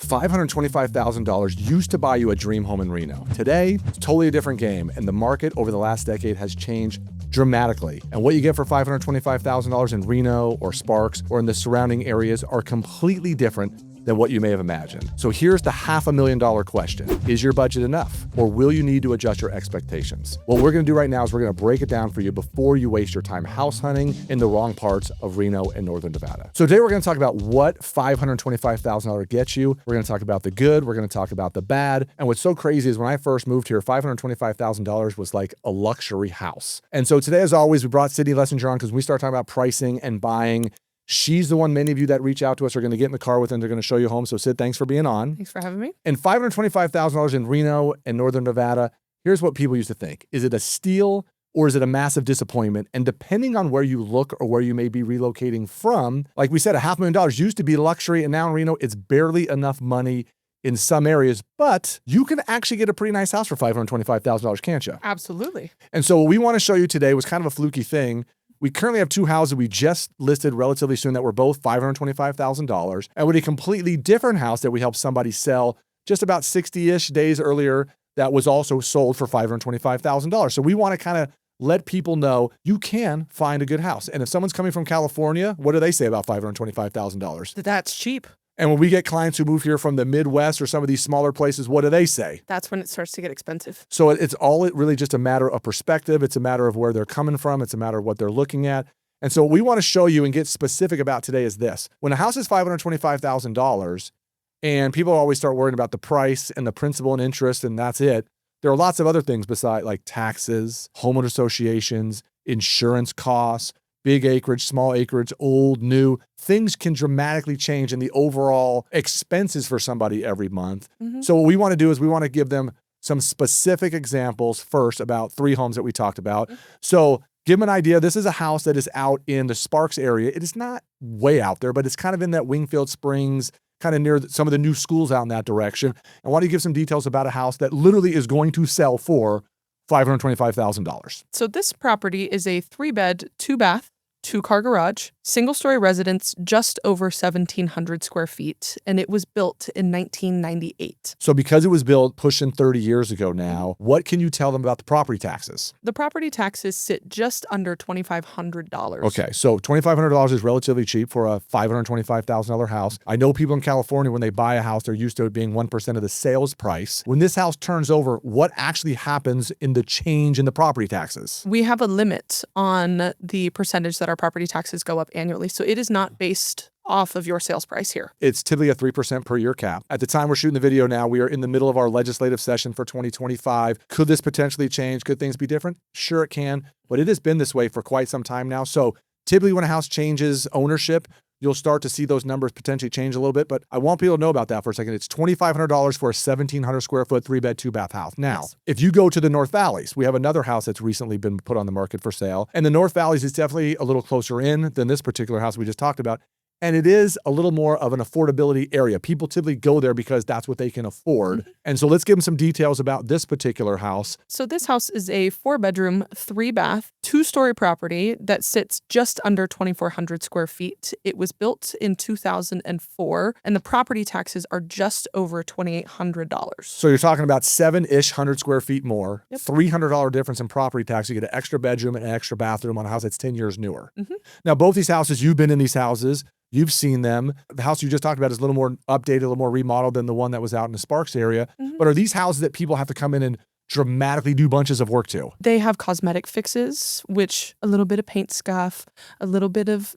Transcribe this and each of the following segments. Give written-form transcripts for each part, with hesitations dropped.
$525,000 used to buy you a dream home in Reno. Today, it's totally a different game, and the market over the last decade has changed dramatically. And what you get for $525,000 in Reno or Sparks or in the surrounding areas are completely different than what you may have imagined. So here's the $500,000 question. Is your budget enough, or will you need to adjust your expectations? What we're gonna do right now is we're gonna break it down for you before you waste your time house hunting in the wrong parts of Reno and Northern Nevada. So today we're gonna talk about what $525,000 gets you. We're gonna talk about the good, we're gonna talk about the bad. And what's so crazy is when I first moved here, $525,000 was like a luxury house. And so today, as always, we brought Sydney Lessinger on because we start talking about pricing and buying. She's the one many of you that reach out to us are going to get in the car with and they're going to show you home. So Sid, thanks for being on. Thanks for having me. And $525,000 in Reno and Northern Nevada, here's what people used to think. Is it a steal or is it a massive disappointment? And depending on where you look or where you may be relocating from, like we said, $500,000 used to be luxury, and now in Reno, it's barely enough money in some areas, but you can actually get a pretty nice house for $525,000, can't you? Absolutely. And so what we want to show you today was kind of a fluky thing. We currently have two houses we just listed relatively soon that were both $525,000, and with a completely different house that we helped somebody sell just about 60-ish days earlier that was also sold for $525,000. So we want to kind of let people know you can find a good house. And if someone's coming from California, what do they say about $525,000? That's cheap. And when we get clients who move here from the Midwest or some of these smaller places, what do they say? That's when it starts to get expensive. So it's all really just a matter of perspective. It's a matter of where they're coming from. It's a matter of what they're looking at. And so what we want to show you and get specific about today is this. When a house is $525,000 and people always start worrying about the price and the principal and interest and that's it, there are lots of other things besides like taxes, homeowner associations, insurance costs, big acreage, small acreage, old, new. Things can dramatically change in the overall expenses for somebody every month. Mm-hmm. So what we want to do is we want to give them some specific examples first about three homes that we talked about. Mm-hmm. So give them an idea. This is a house that is out in the Sparks area. It is not way out there, but it's kind of in that Wingfield Springs, kind of near some of the new schools out in that direction. And why don't you give some details about a house that literally is going to sell for $525,000. So this property is a 3-bed, 2-bath, 2-car garage, single-story residence, just over 1,700 square feet, and it was built in 1998. So because it was built pushing 30 years ago now, what can you tell them about the property taxes? The property taxes sit just under $2,500. Okay, so $2,500 is relatively cheap for a $525,000 house. I know people in California, when they buy a house, they're used to it being 1% of the sales price. When this house turns over, what actually happens in the change in the property taxes? We have a limit on the percentage that our property taxes go up annually. So it is not based off of your sales price here. It's typically a 3% per year cap. At the time we're shooting the video now, we are in the middle of our legislative session for 2025. Could this potentially change? Could things be different? Sure it can, but it has been this way for quite some time now. So typically when a house changes ownership, you'll start to see those numbers potentially change a little bit, but I want people to know about that for a second. It's $2,500 for a 1,700 square foot, 3-bed, 2-bath house. Now, yes. If you go to the North Valleys, we have another house that's recently been put on the market for sale. And the North Valleys is definitely a little closer in than this particular house we just talked about. And it is a little more of an affordability area. People typically go there because that's what they can afford. Mm-hmm. And so let's give them some details about this particular house. So this house is a 4-bedroom, 3-bath, 2-story property that sits just under 2,400 square feet. It was built in 2004, and the property taxes are just over $2,800. So you're talking about 7-ish hundred square feet more, yep. $300 difference in property tax. You get an extra bedroom and an extra bathroom on a house that's 10 years newer. Mm-hmm. Now, both these houses, you've been in these houses. You've seen them. The house you just talked about is a little more updated, a little more remodeled than the one that was out in the Sparks area. Mm-hmm. But are these houses that people have to come in and dramatically do bunches of work to? They have cosmetic fixes, which a little bit of paint scuff, a little bit of,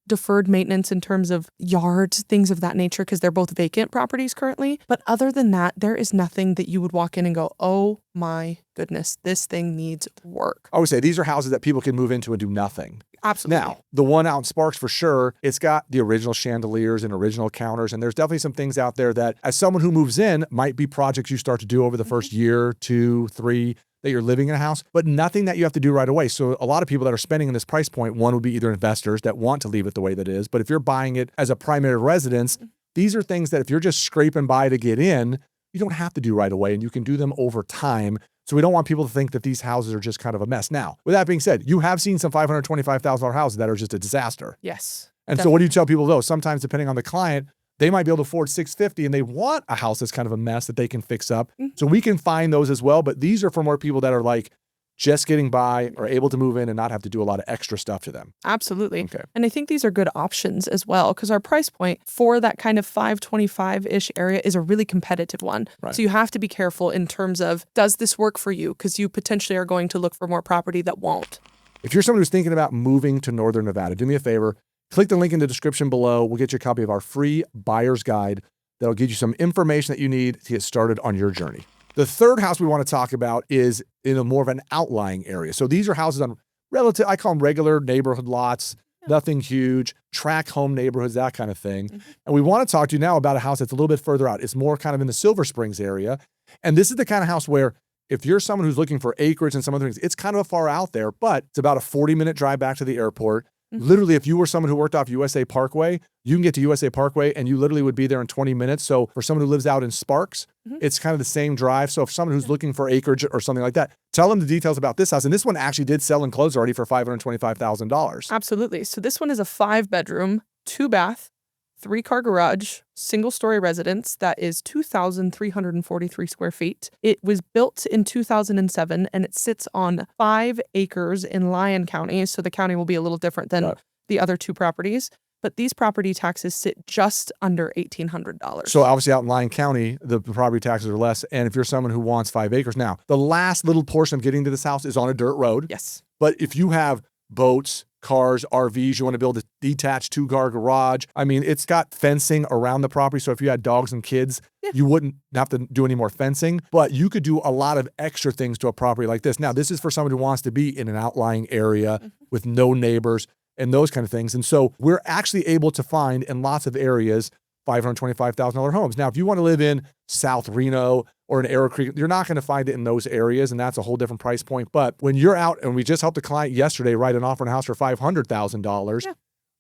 deferred maintenance in terms of yards, things of that nature, because they're both vacant properties currently. But other than that, there is nothing that you would walk in and go, oh my goodness, this thing needs work. I would say these are houses that people can move into and do nothing. Absolutely. Now, the one out in Sparks for sure, it's got the original chandeliers and original counters, and there's definitely some things out there that as someone who moves in might be projects you start to do over the first year, 2, 3, that you're living in a house, but nothing that you have to do right away. So a lot of people that are spending in this price point, one would be either investors that want to leave it the way that it is, but if you're buying it as a primary residence, these are things that if you're just scraping by to get in, you don't have to do right away, and you can do them over time. So we don't want people to think that these houses are just kind of a mess. Now, with that being said, you have seen some $525,000 houses that are just a disaster. Yes. And definitely. So what do you tell people though? Sometimes depending on the client, they might be able to afford $650 and they want a house that's kind of a mess that they can fix up. Mhm. So we can find those as well. But these are for more people that are like just getting by or able to move in and not have to do a lot of extra stuff to them. Absolutely. Okay. And I think these are good options as well because our price point for that kind of 525-ish area is a really competitive one. Right. So you have to be careful in terms of, does this work for you? Because you potentially are going to look for more property that won't. If you're someone who's thinking about moving to Northern Nevada, do me a favor, click the link in the description below. We'll get you a copy of our free buyer's guide that'll give you some information that you need to get started on your journey. The third house we want to talk about is in a more of an outlying area. So these are houses on I call them regular neighborhood lots, nothing huge, track home neighborhoods, that kind of thing. Mhm. And we want to talk to you now about a house that's a little bit further out. It's more kind of in the Silver Springs area. And this is the kind of house where if you're someone who's looking for acreage and some other things, it's kind of far out there, but it's about a 40-minute drive back to the airport. Mhm. Literally, if you were someone who worked off USA Parkway, you can get to USA Parkway and you literally would be there in 20 minutes. So for someone who lives out in Sparks, Mhm. it's kind of the same drive. So if someone who's looking for acreage or something like that, tell them the details about this house. And this one actually did sell and close already for $525,000. Absolutely. So this one is a 5-bedroom, 2-bath, 3-car garage, single-story residence that is 2,343 square feet. It was built in 2007 and it sits on 5 acres in Lyon County. So the county will be a little different than Right. the other 2 properties. But these property taxes sit just under $1,800. So obviously out in Lyon County, the property taxes are less. And if you're someone who wants 5 acres, now the last little portion of getting to this house is on a dirt road. Yes. But if you have boats, cars, RVs, you want to build a detached 2-car garage. I mean, it's got fencing around the property. So if you had dogs and kids, you wouldn't have to do any more fencing, but you could do a lot of extra things to a property like this. Now, this is for someone who wants to be in an outlying area with no neighbors and those kind of things. And so we're actually able to find in lots of areas $525,000 homes. Now, if you want to live in South Reno or in Arrow Creek, you're not going to find it in those areas, and that's a whole different price point. But when you're out, and we just helped a client yesterday write an offer on a house for $500,000,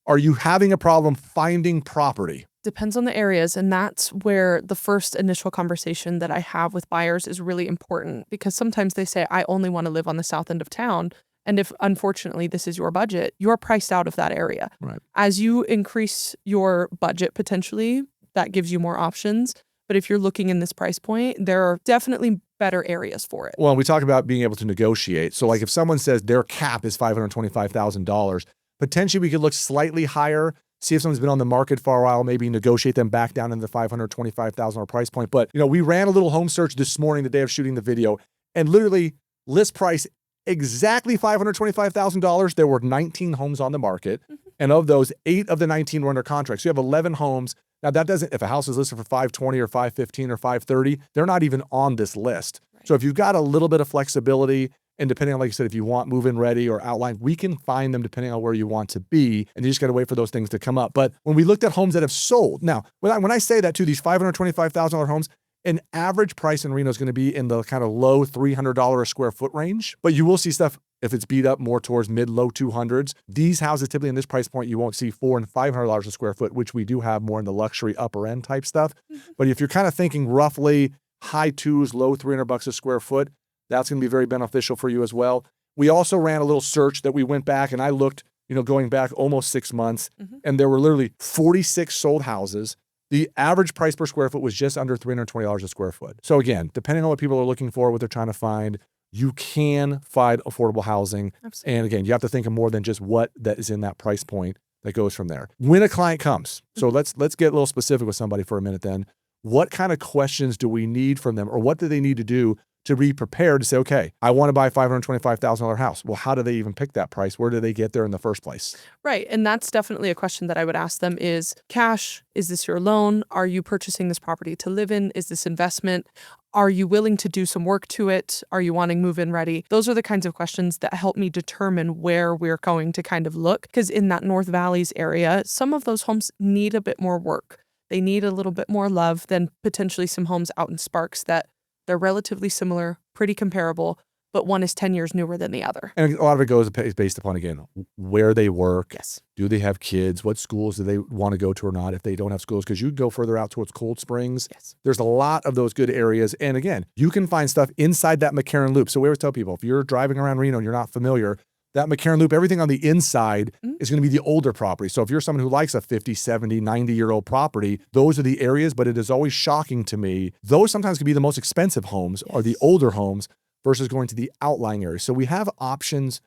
are you having a problem finding property? Depends on the areas. And that's where the first initial conversation that I have with buyers is really important because sometimes they say, I only want to live on the south end of town. And if, unfortunately, this is your budget, you're priced out of that area. Right. As you increase your budget, potentially, that gives you more options. But if you're looking in this price point, there are definitely better areas for it. Well, we talk about being able to negotiate. So like if someone says their cap is $525,000, potentially we could look slightly higher, see if someone's been on the market for a while, maybe negotiate them back down into the $525,000 price point. But, we ran a little home search this morning, the day of shooting the video, and literally list price exactly $525,000. There were 19 homes on the market. And of those, 8 of the 19 were under contract. So you have 11 homes. Now that doesn't, if a house is listed for $520 or $515 or $530, they're not even on this list. Right. So if you've got a little bit of flexibility, and depending on, like you said, if you want move-in ready or outline, we can find them depending on where you want to be. And you just got to wait for those things to come up. But when we looked at homes that have sold, now, when I say that too, these $525,000 homes, an average price in Reno is going to be in the kind of low $300 a square foot range. But you will see stuff, if it's beat up, more towards mid-low 200s. These houses, typically in this price point, you won't see $400 and $500 a square foot, which we do have more in the luxury upper end type stuff. But if you're kind of thinking roughly high 2s, low $300 a square foot, that's going to be very beneficial for you as well. We also ran a little search that we went back and I looked, going back almost 6 months, and there were literally 46 sold houses. The average price per square foot was just under $320 a square foot. So again, depending on what people are looking for, what they're trying to find, you can find affordable housing. Absolutely. And again, you have to think of more than just what that is in that price point that goes from there. When a client comes, so let's get a little specific with somebody for a minute then. What kind of questions do we need from them, or what do they need to do to be prepared to say, okay, I want to buy a $525,000 house. Well, how do they even pick that price? Where do they get there in the first place? Right. And that's definitely a question that I would ask them is cash? Is this your loan? Are you purchasing this property to live in? Is this investment? Are you willing to do some work to it? Are you wanting move-in ready? Those are the kinds of questions that help me determine where we're going to kind of look. Because in that North Valleys area, some of those homes need a bit more work. They need a little bit more love than potentially some homes out in Sparks that they're relatively similar, pretty comparable, but one is 10 years newer than the other. And a lot of it is based upon, again, where they work. Yes. Do they have kids? What schools do they want to go to or not if they don't have schools? Because you go further out towards Cold Springs. Yes. There's a lot of those good areas. And again, you can find stuff inside that McCarran loop. So we always tell people, if you're driving around Reno and you're not familiar, that McCarran Loop, everything on the inside Mhm. is going to be the older property. So if you're someone who likes a 50, 70, 90-year-old property, those are the areas, but it is always shocking to me. Those sometimes can be the most expensive homes or the Yes. older homes versus going to the outlying areas. So we have options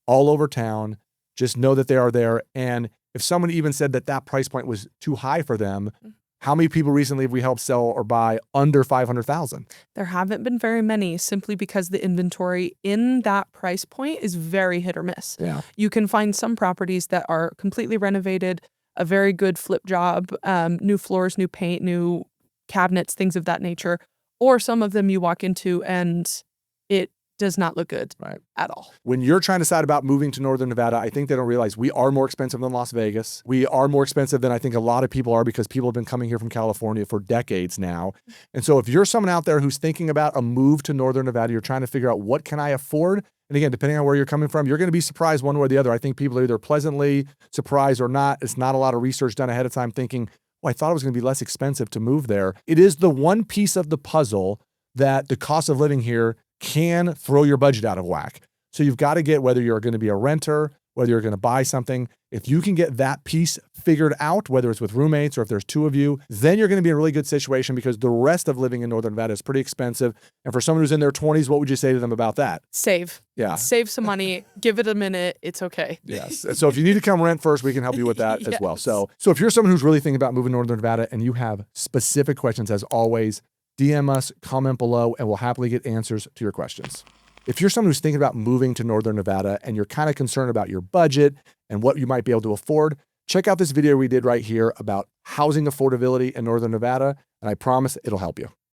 all over town. Just know that they are there. And if someone even said that that price point was too high for them, Mhm. how many people recently have we helped sell or buy under 500,000? There haven't been very many simply because the inventory in that price point is very hit or miss. Yeah. You can find some properties that are completely renovated, a very good flip job, new floors, new paint, new cabinets, things of that nature. Or some of them you walk into and it does not look good Right. at all. When you're trying to decide about moving to Northern Nevada, I think they don't realize we are more expensive than Las Vegas. We are more expensive than I think a lot of people are because people have been coming here from California for decades now. And so if you're someone out there who's thinking about a move to Northern Nevada, you're trying to figure out what can I afford? And again, depending on where you're coming from, you're going to be surprised one way or the other. I think people are either pleasantly surprised or not. It's not a lot of research done ahead of time thinking, oh, I thought it was going to be less expensive to move there. It is the one piece of the puzzle that the cost of living here can throw your budget out of whack. So you've got to get, whether you're going to be a renter, whether you're going to buy something, if you can get that piece figured out, whether it's with roommates or if there's two of you, then you're going to be in a really good situation because the rest of living in Northern Nevada is pretty expensive. And for someone who's in their 20s, what would you say to them about that? Save. Yeah. Save some money. Give it a minute. It's okay. Yes. So if you need to come rent first, we can help you with that as well. Yes. So if you're someone who's really thinking about moving to Northern Nevada and you have specific questions, as always, DM us, comment below, and we'll happily get answers to your questions. If you're someone who's thinking about moving to Northern Nevada and you're kind of concerned about your budget and what you might be able to afford, check out this video we did right here about housing affordability in Northern Nevada, and I promise it'll help you.